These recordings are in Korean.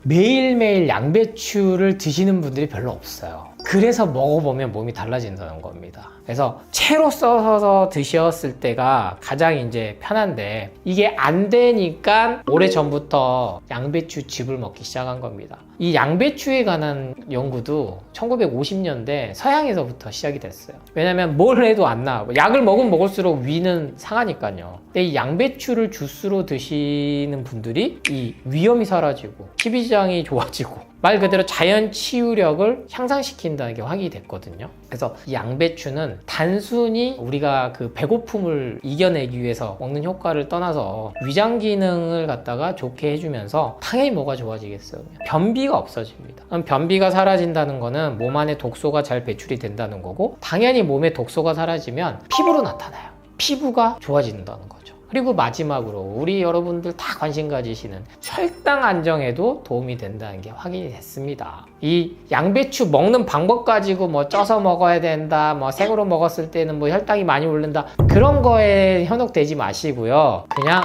매일매일 양배추를 드시는 분들이 별로 없어요. 그래서 먹어보면 몸이 달라진다는 겁니다. 그래서 채로 써서 드셨을 때가 가장 이제 편한데, 이게 안 되니까 오래전부터 양배추 즙을 먹기 시작한 겁니다. 이 양배추에 관한 연구도 1950년대 서양에서부터 시작이 됐어요. 왜냐면 뭘 해도 안 나오고, 약을 먹으면 먹을수록 위는 상하니까요. 근데 이 양배추를 주스로 드시는 분들이 이 위염이 사라지고 식이지장이 좋아지고 말 그대로 자연 치유력을 향상시킨다는 게 확인이 됐거든요. 그래서 이 양배추는 단순히 우리가 그 배고픔을 이겨내기 위해서 먹는 효과를 떠나서 위장 기능을 갖다가 좋게 해주면서 당연히 뭐가 좋아지겠어요? 변비가 없어집니다. 그럼 변비가 사라진다는 거는 몸 안에 독소가 잘 배출이 된다는 거고, 당연히 몸에 독소가 사라지면 피부로 나타나요. 피부가 좋아진다는 거죠. 그리고 마지막으로 우리 여러분들 다 관심 가지시는 혈당 안정에도 도움이 된다는 게 확인이 됐습니다. 이 양배추 먹는 방법 가지고 뭐 쪄서 먹어야 된다, 뭐 생으로 먹었을 때는 뭐 혈당이 많이 오른다, 그런 거에 현혹되지 마시고요. 그냥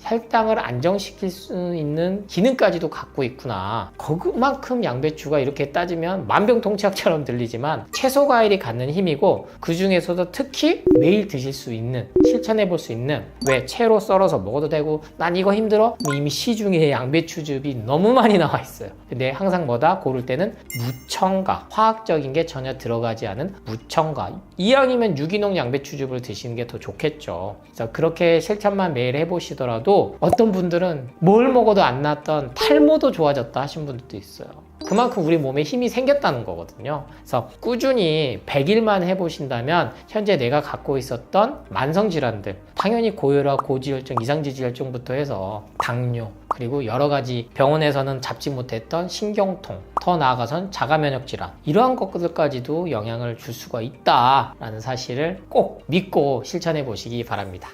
혈당을 안정시킬 수 있는 기능까지도 갖고 있구나. 그만큼 양배추가 이렇게 따지면 만병통치약처럼 들리지만 채소 과일이 갖는 힘이고, 그 중에서도 특히 매일 드실 수 있는, 실천해 볼 수 있는, 왜 채로 썰어서 먹어도 되고, 난 이거 힘들어? 이미 시중에 양배추즙이 너무 많이 나와 있어요. 근데 항상 뭐다? 고를 때는 무첨가, 화학적인 게 전혀 들어가지 않은 무첨가, 이왕이면 유기농 양배추즙을 드시는 게 더 좋겠죠. 그래서 그렇게 실천만 매일 해보시더라도 어떤 분들은 뭘 먹어도 안 났던 탈모도 좋아졌다 하신 분들도 있어요. 그만큼 우리 몸에 힘이 생겼다는 거거든요. 그래서 꾸준히 100일만 해보신다면 현재 내가 갖고 있었던 만성질환들, 당연히 고혈압, 고지혈증, 이상지질혈증부터 해서 당뇨, 그리고 여러 가지 병원에서는 잡지 못했던 신경통, 더 나아가선 자가면역질환, 이러한 것들까지도 영향을 줄 수가 있다라는 사실을 꼭 믿고 실천해 보시기 바랍니다.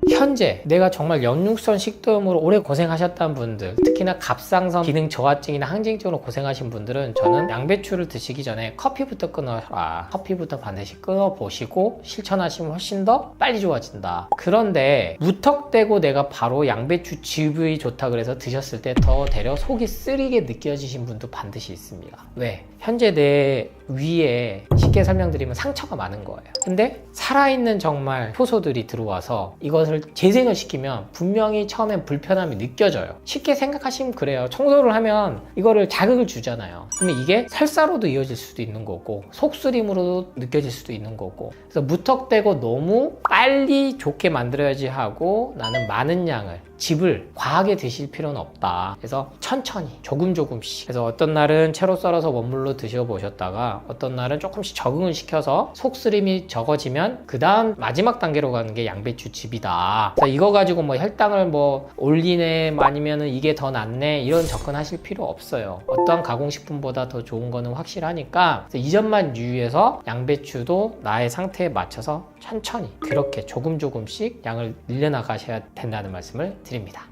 현재 내가 정말 역류성 식도염으로 오래 고생하셨던 분들, 특히나 갑상선 기능 저하증이나 항진증으로 고생하신 분들은 저는 양배추를 드시기 전에 커피부터 끊어라, 커피부터 반드시 끊어보시고 실천하시면 훨씬 더 빨리 좋아진다. 그런데 무턱대고 내가 바로 양배추 즙이 좋다 그래서 드셨을 때 더 되려 속이 쓰리게 느껴지신 분도 반드시 있습니다. 왜? 현재 내 위에 쉽게 설명드리면 상처가 많은 거예요. 근데 살아있는 정말 효소들이 들어와서 이것을 재생을 시키면 분명히 처음엔 불편함이 느껴져요. 쉽게 생각하시면 그래요. 청소를 하면 이거를 자극을 주잖아요. 그러면 이게 설사로도 이어질 수도 있는 거고, 속쓰림으로도 느껴질 수도 있는 거고, 그래서 무턱대고 너무 빨리 좋게 만들어야지 하고 나는 많은 양을, 즙을 과하게 드실 필요는 없다. 그래서 천천히 조금씩, 그래서 어떤 날은 채로 썰어서 원물로 드셔보셨다가 어떤 날은 조금씩 적응을 시켜서 속쓰림이 적어지면 그 다음 마지막 단계로 가는 게 양배추 즙이다. 그래서 이거 가지고 뭐 혈당을 뭐 올리네, 아니면은 이게 더 낫네, 이런 접근하실 필요 없어요. 어떠한 가공식품보다 더 좋은 거는 확실하니까, 이 점만 유의해서 양배추도 나의 상태에 맞춰서 천천히 그렇게 조금씩 양을 늘려나가셔야 된다는 말씀을 드립니다.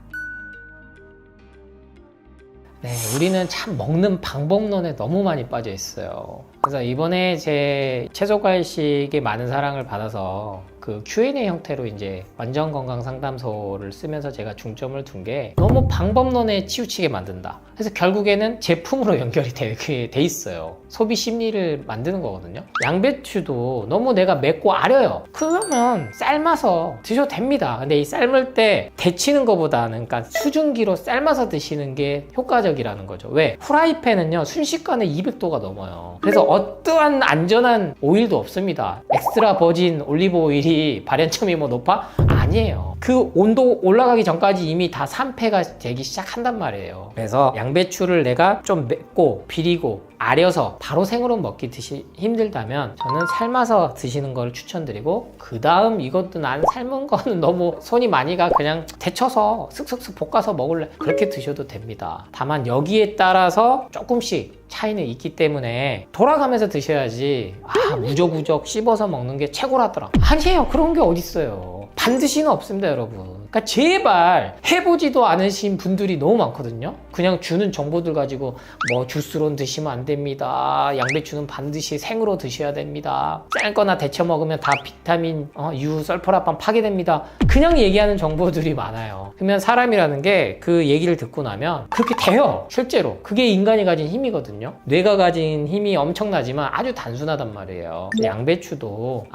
네, 우리는 참 먹는 방법론에 너무 많이 빠져 있어요. 그래서 이번에 제 채소과일식에 많은 사랑을 받아서 그 Q&A 형태로 이제 완전 건강 상담소를 쓰면서 제가 중점을 둔 게 너무 방법론에 치우치게 만든다. 그래서 결국에는 제품으로 연결이 돼 있어요. 소비 심리를 만드는 거거든요. 양배추도 너무 내가 맵고 아려요. 그러면 삶아서 드셔도 됩니다. 근데 이 삶을 때 데치는 것보다는, 그러니까 수증기로 삶아서 드시는 게 효과적이라는 거죠. 왜? 후라이팬은요 순식간에 200도가 넘어요. 그래서 어떠한 안전한 오일도 없습니다. 엑스트라 버진 올리브 오일이 발연점이 뭐 높아? 아니에요. 그 온도 올라가기 전까지 이미 다 산패가 되기 시작한단 말이에요. 그래서 양배추를 내가 좀 맵고 비리고 아려서 바로 생으로 먹기 힘들다면 저는 삶아서 드시는 걸 추천드리고, 그 다음 이것도 난 삶은 거는 너무 손이 많이 가, 그냥 데쳐서 슥슥슥 볶아서 먹을래, 그렇게 드셔도 됩니다. 다만 여기에 따라서 조금씩 차이는 있기 때문에 돌아가면서 드셔야지 무적무적 씹어서 먹는 게 최고라더라. 아니에요. 그런 게 어딨어요. 반드시는 없습니다, 여러분. 그러니까 제발 해보지도 않으신 분들이 너무 많거든요. 그냥 주는 정보들 가지고 뭐 주스로는 드시면 안 됩니다. 양배추는 반드시 생으로 드셔야 됩니다. 삶거나 데쳐 먹으면 다 비타민, 유설포라판 파괴됩니다. 그냥 얘기하는 정보들이 많아요. 그러면 사람이라는 게 그 얘기를 듣고 나면 그렇게 돼요. 실제로. 그게 인간이 가진 힘이거든요. 뇌가 가진 힘이 엄청나지만 아주 단순하단 말이에요. 양배추도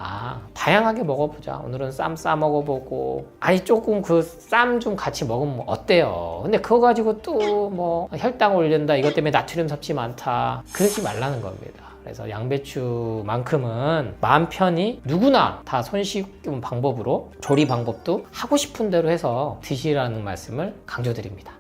다양하게 먹어보자. 오늘은 쌈 싸 먹어보고 아니 조금 그 쌈 좀 같이 먹으면 어때요? 근데 그거 가지고 또 뭐 혈당 올린다. 이것 때문에 나트륨 섭취 많다. 그러지 말라는 겁니다. 그래서 양배추만큼은 마음 편히 누구나 다 손쉬운 방법으로 조리 방법도 하고 싶은 대로 해서 드시라는 말씀을 강조드립니다.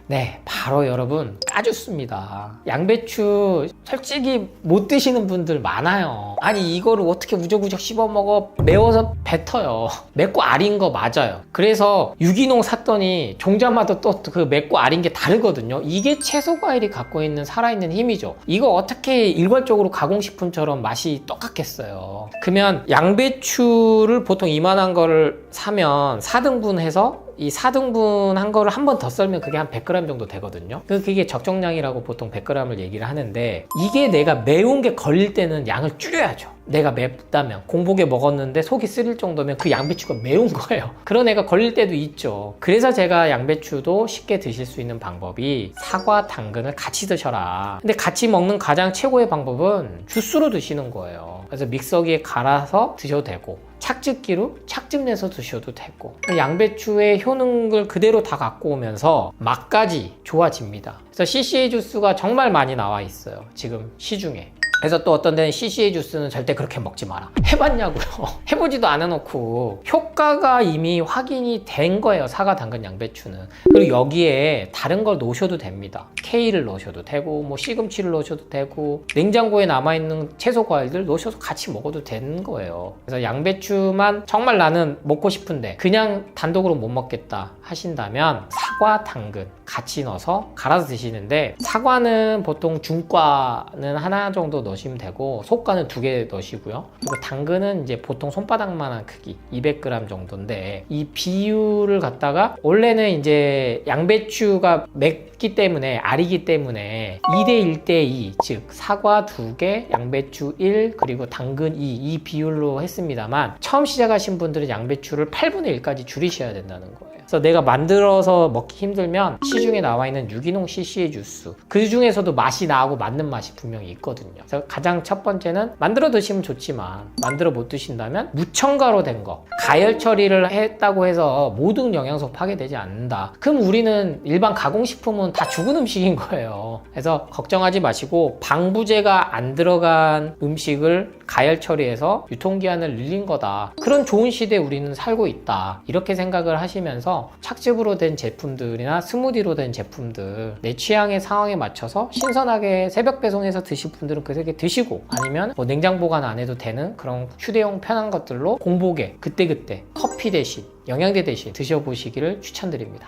네, 바로 여러분 까주스입니다. 양배추 솔직히 못 드시는 분들 많아요. 아니 이거를 어떻게 우적우적 씹어 먹어? 매워서 뱉어요. 맵고 알인 거 맞아요. 그래서 유기농 샀더니 종자마다 또 그 맵고 알인 게 다르거든요. 이게 채소 과일이 갖고 있는 살아있는 힘이죠. 이거 어떻게 일괄적으로 가공식품처럼 맛이 똑같겠어요. 그러면 양배추를 보통 이만한 거를 사면 4등분 해서 이 4등분 한 거를 한 번 더 썰면 그게 한 100g 정도 되거든요. 그게 적정량이라고 보통 100g을 얘기를 하는데 이게 내가 매운 게 걸릴 때는 양을 줄여야죠. 내가 맵다면 공복에 먹었는데 속이 쓰릴 정도면 그 양배추가 매운 거예요. 그런 애가 걸릴 때도 있죠. 그래서 제가 양배추도 쉽게 드실 수 있는 방법이 사과, 당근을 같이 드셔라. 근데 같이 먹는 가장 최고의 방법은 주스로 드시는 거예요. 그래서 믹서기에 갈아서 드셔도 되고 착즙기로 착즙 내서 드셔도 되고 양배추의 효능을 그대로 다 갖고 오면서 맛까지 좋아집니다. 그래서 CCA 주스가 정말 많이 나와 있어요. 지금 시중에. 그래서 또 어떤 데는 CCA 주스는 절대 그렇게 먹지 마라. 해봤냐고요. 해보지도 않아놓고 효과가 이미 확인이 된 거예요. 사과, 당근, 양배추는. 그리고 여기에 다른 걸 넣으셔도 됩니다. 케일을 넣으셔도 되고 뭐 시금치를 넣으셔도 되고 냉장고에 남아있는 채소 과일들 넣으셔서 같이 먹어도 되는 거예요. 그래서 양배추만 정말 나는 먹고 싶은데 그냥 단독으로 못 먹겠다 하신다면 사과, 당근 같이 넣어서 갈아서 드시는데 사과는 보통 중과는 하나 정도 넣으시면 되고 속과는 2개 넣으시고요. 그리고 당근은 이제 보통 손바닥만한 크기 200g 정도인데 이 비율을 갖다가 원래는 이제 양배추가 맵기 때문에 알이기 때문에 2대 1대2 즉 사과 2개, 양배추 1 그리고 당근 2 이 비율로 했습니다만 처음 시작하신 분들은 양배추를 8분의 1까지 줄이셔야 된다는 거예요. 그래서 내가 만들어서 먹기 힘들면 시중에 나와 있는 유기농 CCA 주스 그 중에서도 맛이 나고 맞는 맛이 분명히 있거든요. 그래서 가장 첫 번째는 만들어 드시면 좋지만 만들어 못 드신다면 무첨가로 된 거 가열 처리를 했다고 해서 모든 영양소 파괴되지 않는다. 그럼 우리는 일반 가공식품은 다 죽은 음식인 거예요. 그래서 걱정하지 마시고 방부제가 안 들어간 음식을 가열 처리해서 유통기한을 늘린 거다. 그런 좋은 시대에 우리는 살고 있다. 이렇게 생각을 하시면서 착즙으로 된 제품들이나 스무디로 된 제품들 내 취향의 상황에 맞춰서 신선하게 새벽 배송해서 드실 분들은 그렇게 드시고 아니면 뭐 냉장 보관 안 해도 되는 그런 휴대용 편한 것들로 공복에 그때그때 커피 대신 영양제 대신 드셔보시기를 추천드립니다.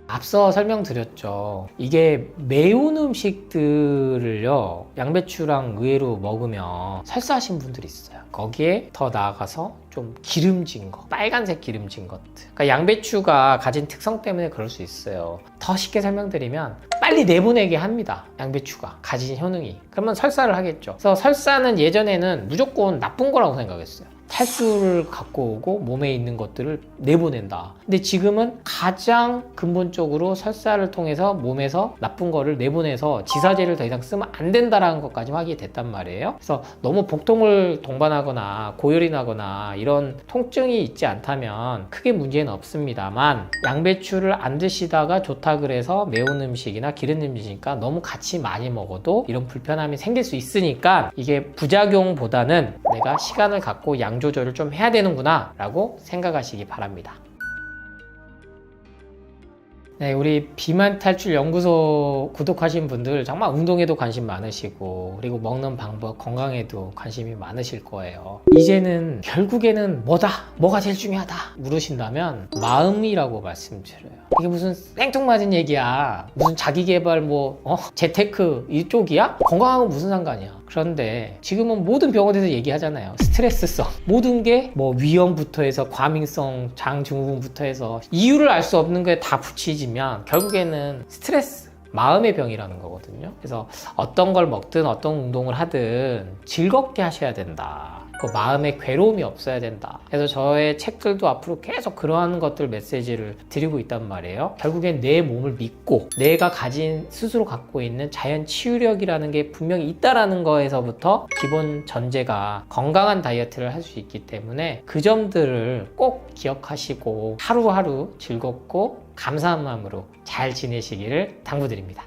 앞서 설명드렸죠. 이게 매운 음식들을요 양배추랑 의외로 먹으면 설사하신 분들이 있어요. 거기에 더 나아가서 좀 기름진 거, 빨간색 기름진 것들. 그러니까 양배추가 가진 특성 때문에 그럴 수 있어요. 더 쉽게 설명드리면 빨리 내보내게 합니다. 양배추가 가진 효능이. 그러면 설사를 하겠죠. 그래서 설사는 예전에는 무조건 나쁜 거라고 생각했어요. 탈수를 갖고 오고 몸에 있는 것들을 내보낸다. 근데 지금은 가장 근본적으로 설사를 통해서 몸에서 나쁜 거를 내보내서 지사제를 더 이상 쓰면 안 된다라는 것까지 확인이 됐단 말이에요. 그래서 너무 복통을 동반하거나 고열이 나거나 이런 통증이 있지 않다면 크게 문제는 없습니다만 양배추를 안 드시다가 좋다 그래서 매운 음식이나 기름 음식이니까 너무 같이 많이 먹어도 이런 불편함이 생길 수 있으니까 이게 부작용보다는 내가 시간을 갖고 양 조절을 좀 해야 되는구나 라고 생각하시기 바랍니다. 네, 우리 비만 탈출 연구소 구독하신 분들 정말 운동에도 관심 많으시고 그리고 먹는 방법, 건강에도 관심이 많으실 거예요. 이제는 결국에는 뭐가 제일 중요하다 물으신다면 마음이라고 말씀드려요. 이게 무슨 생뚱맞은 얘기야. 무슨 자기개발 재테크 이쪽이야? 건강하고 무슨 상관이야. 그런데 지금은 모든 병원에서 얘기하잖아요. 스트레스성. 모든 게 뭐 위염부터 해서 과민성 장증후군부터 해서 이유를 알 수 없는 거에 다 붙이지면 결국에는 스트레스, 마음의 병이라는 거거든요. 그래서 어떤 걸 먹든 어떤 운동을 하든 즐겁게 하셔야 된다. 그 마음에 괴로움이 없어야 된다. 그래서 저의 책들도 앞으로 계속 그러한 것들 메시지를 드리고 있단 말이에요. 결국엔 내 몸을 믿고 내가 가진 스스로 갖고 있는 자연 치유력이라는 게 분명히 있다라는 거에서부터 기본 전제가 건강한 다이어트를 할 수 있기 때문에 그 점들을 꼭 기억하시고 하루하루 즐겁고 감사한 마음으로 잘 지내시기를 당부드립니다.